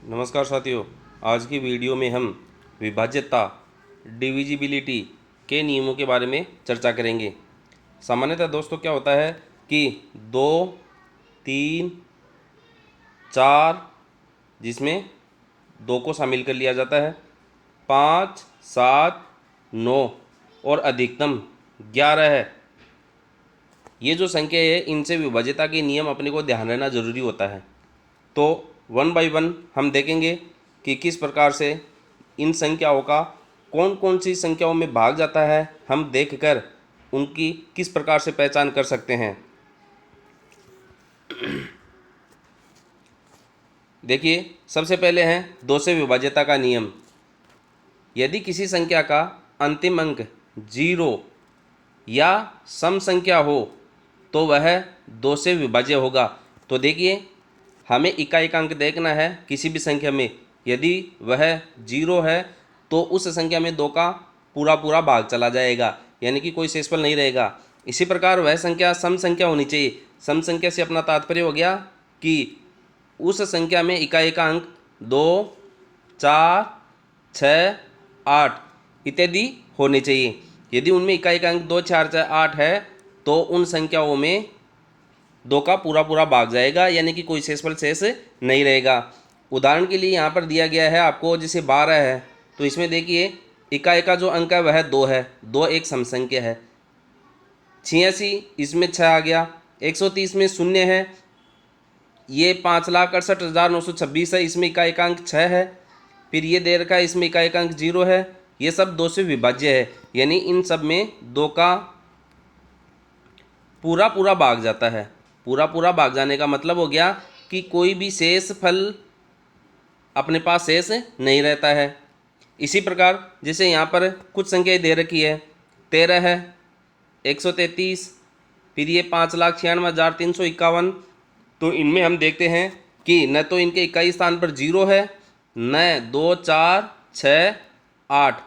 नमस्कार साथियों। आज की वीडियो में हम विभाज्यता डिविजिबिलिटी के नियमों के बारे में चर्चा करेंगे। सामान्यतः दोस्तों क्या होता है कि 2, 3, 4 जिसमें 2 को शामिल कर लिया जाता है, 5, 7, 9 और अधिकतम 11 है। ये जो संख्या है इनसे विभाज्यता के नियम अपने को ध्यान रहना ज़रूरी होता है। तो वन बाय वन हम देखेंगे कि किस प्रकार से इन संख्याओं का कौन कौन सी संख्याओं में भाग जाता है, हम देखकर उनकी किस प्रकार से पहचान कर सकते हैं। देखिए, सबसे पहले है 2 से विभाज्यता का नियम। यदि किसी संख्या का अंतिम अंक 0 या सम संख्या हो तो वह 2 से विभाज्य होगा। तो देखिए, हमें इकाई का अंक देखना है किसी भी संख्या में। यदि वह 0 है तो उस संख्या में 2 का पूरा पूरा भाग चला जाएगा, यानी कि कोई शेषफल नहीं रहेगा। इसी प्रकार वह संख्या सम संख्या होनी चाहिए। सम संख्या से अपना तात्पर्य हो गया कि उस संख्या में इकाई का अंक 2, 4, 6, 8 इत्यादि होने चाहिए। यदि उनमें इकाई का अंक 2, 4, 6, 8 है तो उन संख्याओं में 2 का पूरा पूरा भाग जाएगा, यानी कि कोई शेषफल शेष नहीं रहेगा। उदाहरण के लिए यहाँ पर दिया गया है आपको, जैसे 12 है तो इसमें देखिए इकाई का जो अंक है वह 2 है, 2 एक सम संख्या है। 86 इसमें 6 आ गया। 130 में 0 है, ये 5,68,926 है, इसमें इकाई का अंक 6 है। फिर ये दे रखा है, इसमें इकाई का अंक 0 है। ये सब 2 से विभाज्य है, यानी इन सब में 2 का पूरा पूरा भाग जाता है। पूरा पूरा भाग जाने का मतलब हो गया कि कोई भी शेष फल अपने पास शेष नहीं रहता है। इसी प्रकार जैसे यहाँ पर कुछ संख्याएं दे रखी है, 13 है, 133, फिर ये 5,96,351। तो इनमें हम देखते हैं कि न तो इनके इकाई स्थान पर 0 है, न 2, 4, 6, 8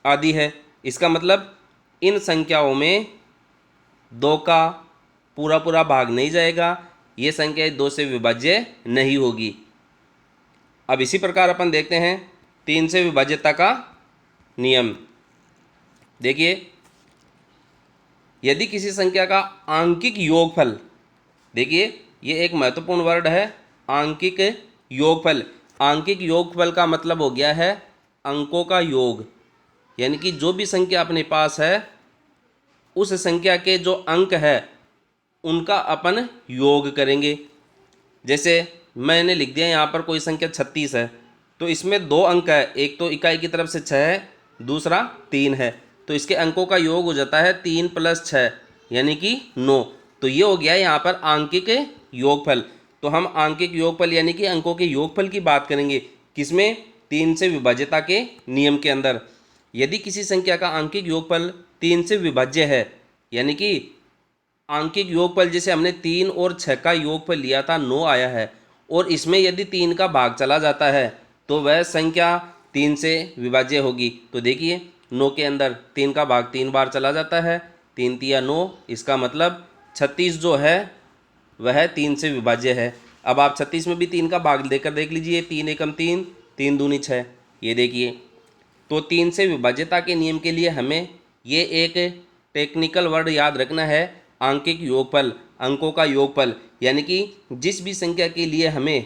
आदि है। इसका मतलब इन संख्याओं में 2 का पूरा पूरा भाग नहीं जाएगा, ये संख्या 2 से विभाज्य नहीं होगी। अब इसी प्रकार अपन देखते हैं 3 से विभाज्यता का नियम। देखिए, यदि किसी संख्या का आंकिक योगफल, देखिए ये एक महत्वपूर्ण वर्ड है, आंकिक योगफल। आंकिक योगफल का मतलब हो गया है अंकों का योग, यानी कि जो भी संख्या अपने पास है उस संख्या के जो अंक है उनका अपन योग करेंगे। जैसे मैंने लिख दिया यहाँ पर कोई संख्या 36 है, तो इसमें 2 अंक है, एक तो इकाई की तरफ से 6 है, दूसरा 3 है। तो इसके अंकों का योग हो जाता है 3 + 6 यानी कि 9। तो ये हो गया यहाँ पर आंकिक योगफल। तो हम आंकिक योगफल यानी कि अंकों के योगफल की बात करेंगे, किसमें? 3 से विभाज्यता के नियम के अंदर। यदि किसी संख्या का आंकिक योगफल 3 से विभाज्य है, यानी कि आंकिक योगफल जैसे हमने 3 और 6 का योगफल लिया था, 9 आया है, और इसमें यदि 3 का भाग चला जाता है तो वह संख्या 3 से विभाज्य होगी। तो देखिए 9 के अंदर 3 का भाग 3 बार चला जाता है, 3 तिया 9, इसका मतलब 36 जो है वह 3 से विभाज्य है। अब आप 36 में भी 3 का भाग देकर देख लीजिए, 3 एकम 3, 3 दूनी 6, ये देखिए। तो 3 से विभाज्यता के नियम के लिए हमें ये एक टेक्निकल वर्ड याद रखना है, आंकिक योगफल, अंकों का योगफल। यानी कि जिस भी संख्या के लिए हमें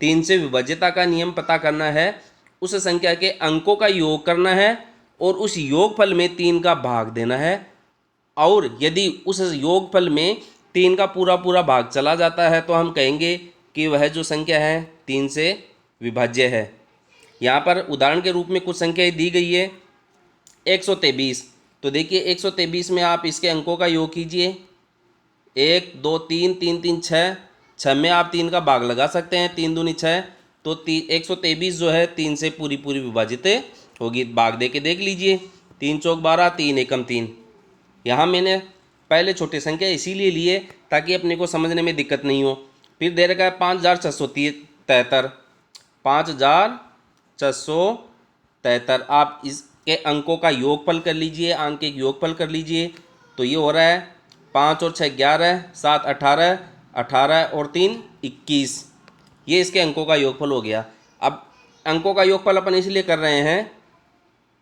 3 से विभाज्यता का नियम पता करना है, उस संख्या के अंकों का योग करना है और उस योगफल में 3 का भाग देना है। और यदि उस योगफल में 3 का पूरा पूरा भाग चला जाता है तो हम कहेंगे कि वह जो संख्या है 3 से विभाज्य है। यहाँ पर उदाहरण के रूप में कुछ संख्याएं दी गई है, 123। तो देखिए 123 में आप इसके अंकों का योग कीजिए, 1, 2, 3, 3, 3, 6, 6 में आप 3 का भाग लगा सकते हैं, 3 दूनी 6। तो 123 जो है 3 से पूरी पूरी विभाजित होगी। भाग दे के देख लीजिए, 3 चौक 12, 3 एकम 3। यहाँ मैंने पहले छोटे संख्या इसीलिए लिए ताकि अपने को समझने में दिक्कत नहीं हो। फिर दे रखा है 5,673, 5,673। आप इसके अंकों का योगफल कर लीजिए, आंकिक योगफल कर लीजिए, तो ये हो रहा है 5 और 6 11, 7 18, 18 और 3 21। ये इसके अंकों का योगफल हो गया। अब अंकों का योगफल अपन इसलिए कर रहे हैं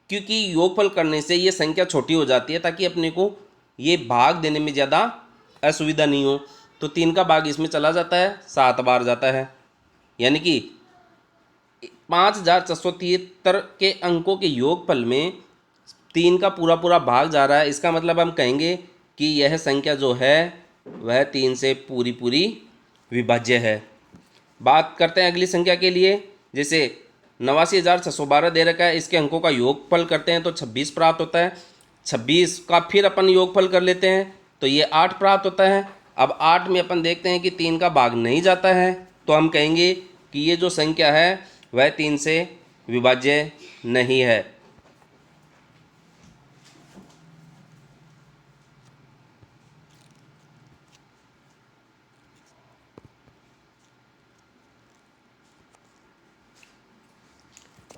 क्योंकि योगफल करने से ये संख्या छोटी हो जाती है, ताकि अपने को ये भाग देने में ज़्यादा असुविधा नहीं हो। तो 3 का भाग इसमें चला जाता है, 7 बार जाता है, यानी कि 5473 के अंकों के योगफल में 3 का पूरा पूरा भाग जा रहा है। इसका मतलब हम कहेंगे कि यह संख्या जो है वह 3 से पूरी पूरी विभाज्य है। बात करते हैं अगली संख्या के लिए। जैसे 89,612 दे रखा है, इसके अंकों का योगफल करते हैं तो 26 प्राप्त होता है। 26 का फिर अपन योगफल कर लेते हैं तो ये 8 प्राप्त होता है। अब 8 में अपन देखते हैं कि 3 का भाग नहीं जाता है, तो हम कहेंगे कि ये जो संख्या है वह 3 से विभाज्य नहीं है।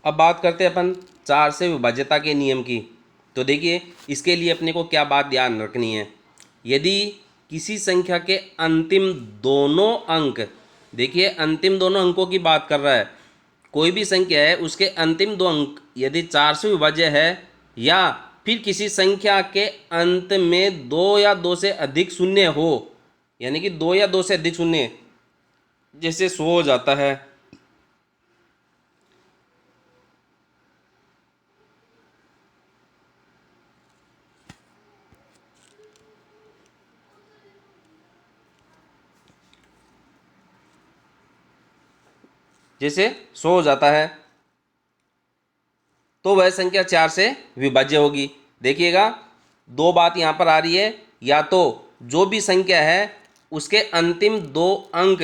अब बात करते हैं अपन 4 से विभाज्यता के नियम की। तो देखिए, इसके लिए अपने को क्या बात ध्यान रखनी है। यदि किसी संख्या के अंतिम दोनों अंक, देखिए अंतिम दोनों अंकों की बात कर रहा है, कोई भी संख्या है उसके अंतिम 2 अंक यदि 4 से विभाज्य है, या फिर किसी संख्या के अंत में 2 या 2 से अधिक शून्य हो, यानी कि 2 या 2 से अधिक शून्य, जैसे 100 हो जाता है, जैसे 100 हो जाता है, तो वह संख्या 4 से विभाज्य होगी। देखिएगा, 2 बात यहाँ पर आ रही है, या तो जो भी संख्या है उसके अंतिम 2 अंक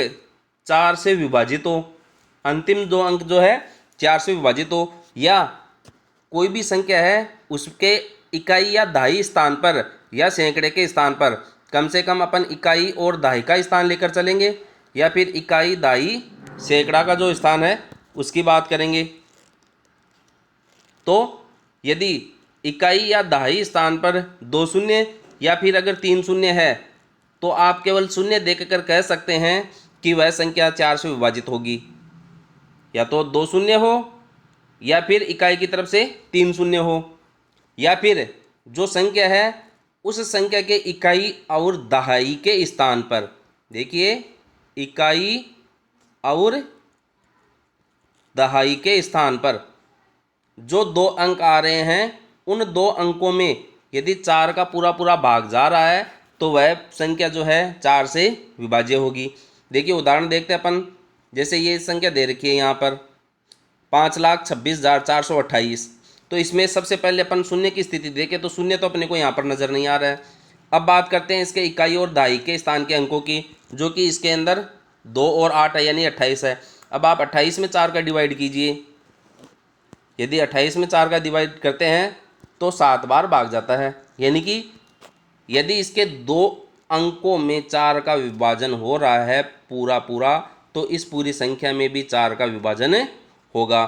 4 से विभाजित हो, अंतिम 2 अंक जो है 4 से विभाजित हो, या कोई भी संख्या है उसके इकाई या दहाई स्थान पर या सैकड़े के स्थान पर कम से कम अपन इकाई और दहाई का स्थान लेकर चलेंगे, या फिर इकाई दहाई सैकड़ा का जो स्थान है उसकी बात करेंगे। तो यदि इकाई या दहाई स्थान पर 2 शून्य या फिर अगर 3 शून्य है, तो आप केवल शून्य देखकर कह सकते हैं कि वह संख्या 4 से विभाजित होगी। या तो 2 शून्य हो, या फिर इकाई की तरफ से 3 शून्य हो, या फिर जो संख्या है उस संख्या के इकाई और दहाई के स्थान पर, देखिए इकाई और दहाई के स्थान पर जो 2 अंक आ रहे हैं, उन 2 अंकों में यदि 4 का पूरा पूरा भाग जा रहा है, तो वह संख्या जो है 4 से विभाज्य होगी। देखिए उदाहरण देखते हैं अपन। जैसे ये संख्या दे रखी है यहाँ पर 5,26,428, तो इसमें सबसे पहले अपन शून्य की स्थिति देखें तो शून्य तो अपने को यहाँ पर नज़र नहीं आ रहा है। अब बात करते हैं इसके इकाई और दहाई के स्थान के अंकों की, जो कि इसके अंदर 2 और 8 है, यानी 28 है। अब आप 28 में 4 का डिवाइड कीजिए। यदि 28 में 4 का डिवाइड करते हैं तो 7 बार भाग जाता है, यानी कि यदि इसके 2 अंकों में 4 का विभाजन हो रहा है पूरा पूरा, तो इस पूरी संख्या में भी 4 का विभाजन होगा।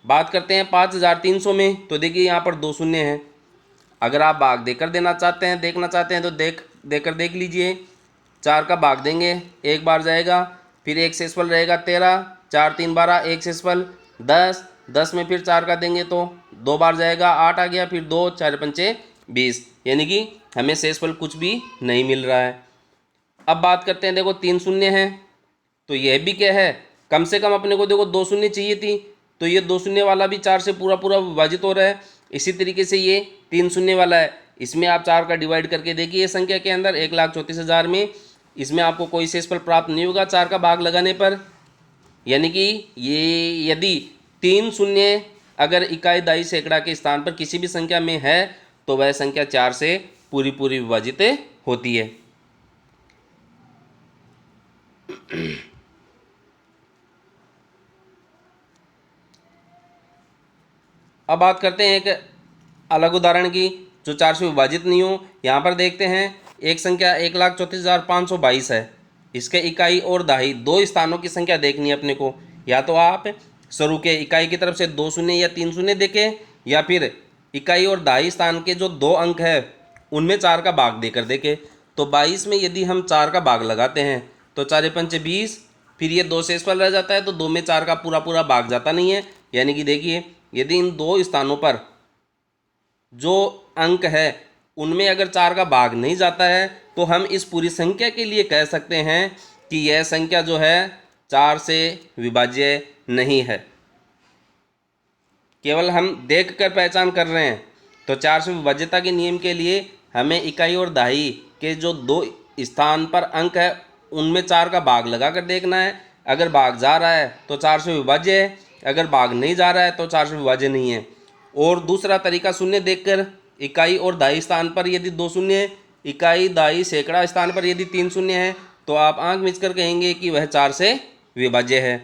बात करते हैं 5,300 में, तो देखिए यहाँ पर 2 शून्य हैं। अगर आप भाग देकर देखना चाहते हैं तो देकर देख लीजिए। 4 का भाग देंगे, 1 बार जाएगा, फिर 1 शेषफल रहेगा 13, 4 3 12, 1 शेषफल 10, 10 में फिर 4 का देंगे तो 2 बार जाएगा, 8 आ गया, फिर 2 4 पंचे 20, यानी कि हमें शेषफल कुछ भी नहीं मिल रहा है। अब बात करते हैं, देखो 3 शून्य हैं, तो यह भी क्या है, कम से कम अपने को देखो 2 शून्य चाहिए थी, तो ये 2 शून्य वाला भी 4 से पूरा पूरा विभाजित हो रहा है। इसी तरीके से ये 3 शून्य वाला है, इसमें आप 4 का डिवाइड करके देखिए, ये संख्या के अंदर 1,34,000 में इसमें आपको कोई शेषफल प्राप्त नहीं होगा 4 का भाग लगाने पर। यानी कि ये यदि 3 शून्य अगर इकाई दहाई सैकड़ा के स्थान पर किसी भी संख्या में है, तो वह संख्या 4 से पूरी पूरी विभाजित होती है। अब बात करते हैं एक अलग उदाहरण की जो 4 से विभाजित नहीं हो। यहाँ पर देखते हैं एक संख्या 1,34,522 है, इसके इकाई और दहाई 2 स्थानों की संख्या देखनी है अपने को। या तो आप शुरू के इकाई की तरफ से 2 शून्य या 3 शून्य देखें, या फिर इकाई और दहाई स्थान के जो 2 अंक है उनमें 4 का भाग देकर देखें। तो 22 में यदि हम 4 का भाग लगाते हैं तो 4 पंचे 20, फिर ये 2 शेषफल रह जाता है, तो 2 में 4 का पूरा पूरा भाग जाता नहीं है। यानी कि देखिए, यदि इन 2 स्थानों पर जो अंक है उनमें अगर 4 का भाग नहीं जाता है, तो हम इस पूरी संख्या के लिए कह सकते हैं कि यह संख्या जो है 4 से विभाज्य नहीं है। केवल हम देख कर पहचान कर रहे हैं। तो 4 से विभाज्यता के नियम के लिए हमें इकाई और दहाई के जो 2 स्थान पर अंक है उनमें 4 का भाग लगा कर देखना है। अगर भाग जा रहा है तो 4 से विभाज्य है, अगर भाग नहीं जा रहा है तो 4 से विभाज्य नहीं है। और दूसरा तरीका शून्य देखकर, इकाई और दहाई स्थान पर यदि 2 शून्य है, इकाई दहाई सैकड़ा स्थान पर यदि 3 शून्य है, तो आप आंख मीच कर कहेंगे कि वह 4 से विभाज्य है।